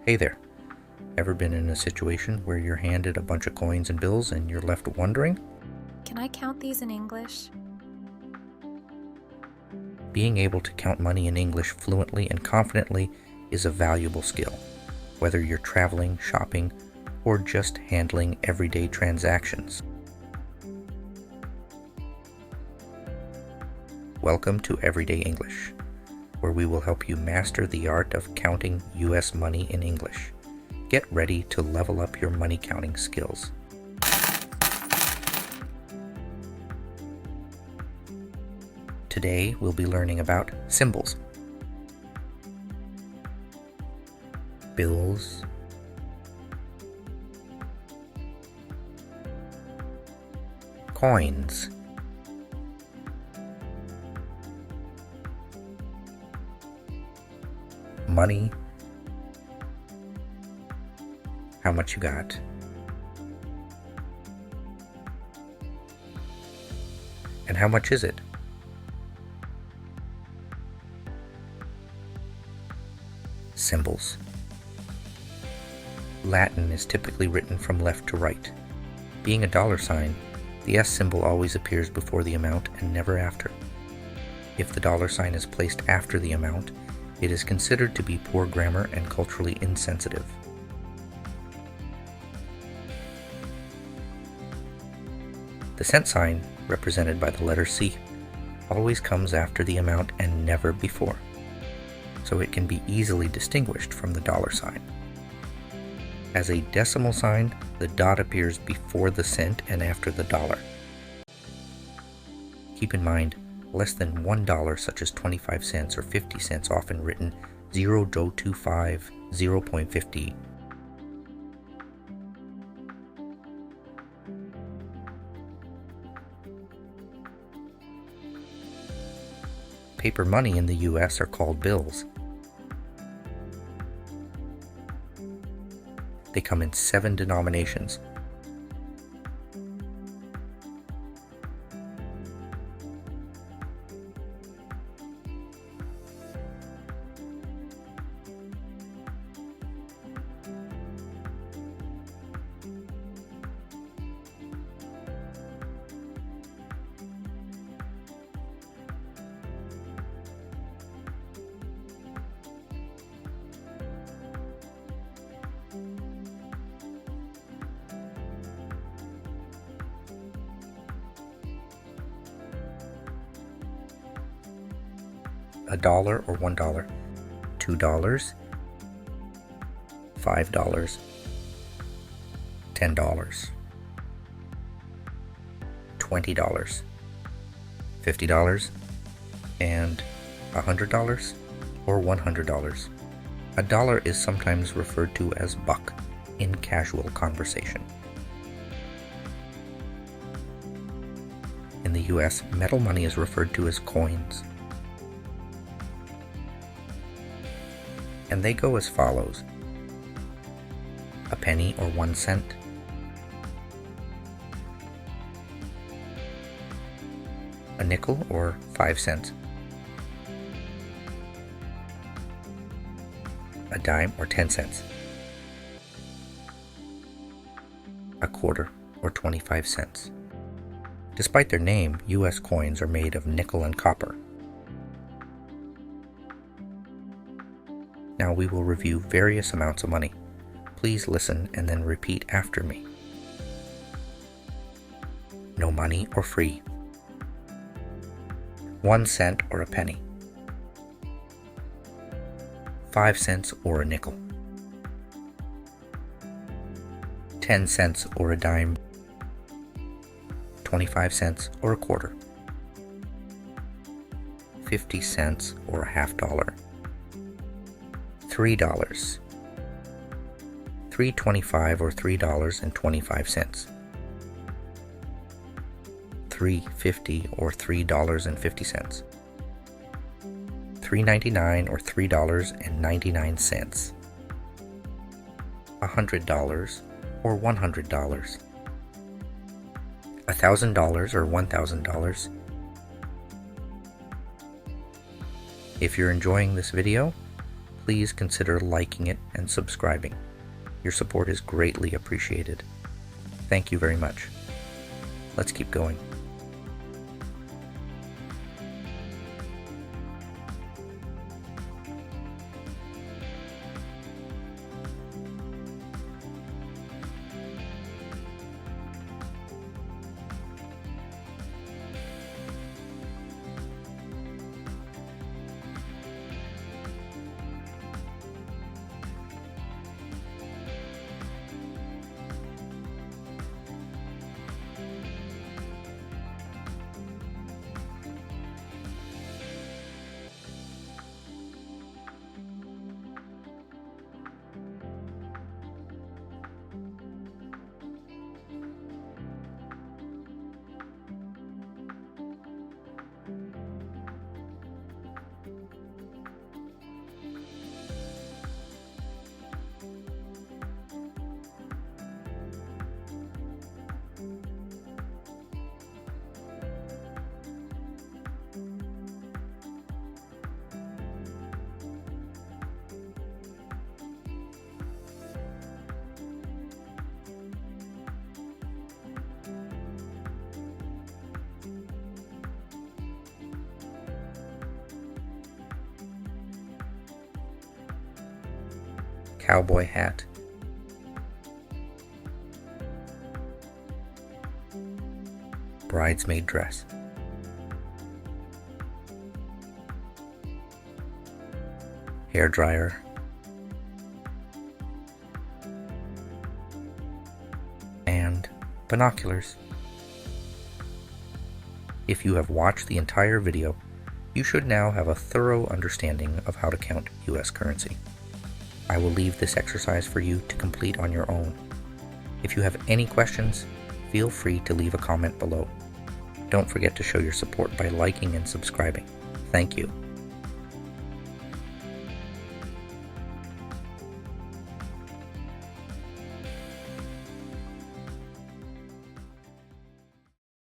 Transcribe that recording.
Hey there. Ever been in a situation where you're handed a bunch of coins and bills and you're left wondering? Can I count these in English? Being able to count money in English fluently and confidently is a valuable skill, whether you're traveling, shopping, or just handling everyday transactions. Welcome to Everyday English, where we will help you master the art of counting U.S. money in English. Get ready to level up your money counting skills. Today we'll be learning about symbols, bills, coins, money, how much you got, and how much is it? Symbols. Latin is typically written from left to right. Being a dollar sign, the S symbol always appears before the amount and never after. If the dollar sign is placed after the amount, it is considered to be poor grammar and culturally insensitive. The cent sign, represented by the letter C, always comes after the amount and never before, so it can be easily distinguished from the dollar sign. As a decimal sign, the dot appears before the cent and after the dollar. Keep in mind, less than $1 such as 25 cents or 50 cents often written 0.25, 0.50. Paper money in the US are called bills. They come in 7 denominations. $1 or $1, $2, $5, $10, $20, $50, and $100 or $100. A dollar is sometimes referred to as buck in casual conversation. In the US, metal money is referred to as coins. And they go as follows: a penny or 1 cent, a nickel or 5 cents, a dime or 10 cents, a quarter or 25 cents. Despite their name, U.S. coins are made of nickel and copper. Now we will review various amounts of money. Please listen and then repeat after me. No money or free. 1 cent or a penny. 5 cents or a nickel. 10 cents or a dime. 25 cents or a quarter. 50 cents or a half dollar. $3, $3.25 or $3.25, $3.50 or $3.50, $3.99 or $3.99, $100 or $100, $1,000 or $1,000. If you're enjoying this video, please consider liking it and subscribing. Your support is greatly appreciated. Thank you very much. Let's keep going. Cowboy hat, bridesmaid dress, hair dryer, and binoculars. If you have watched the entire video, you should now have a thorough understanding of how to count US currency. I will leave this exercise for you to complete on your own. If you have any questions, feel free to leave a comment below. Don't forget to show your support by liking and subscribing. Thank you.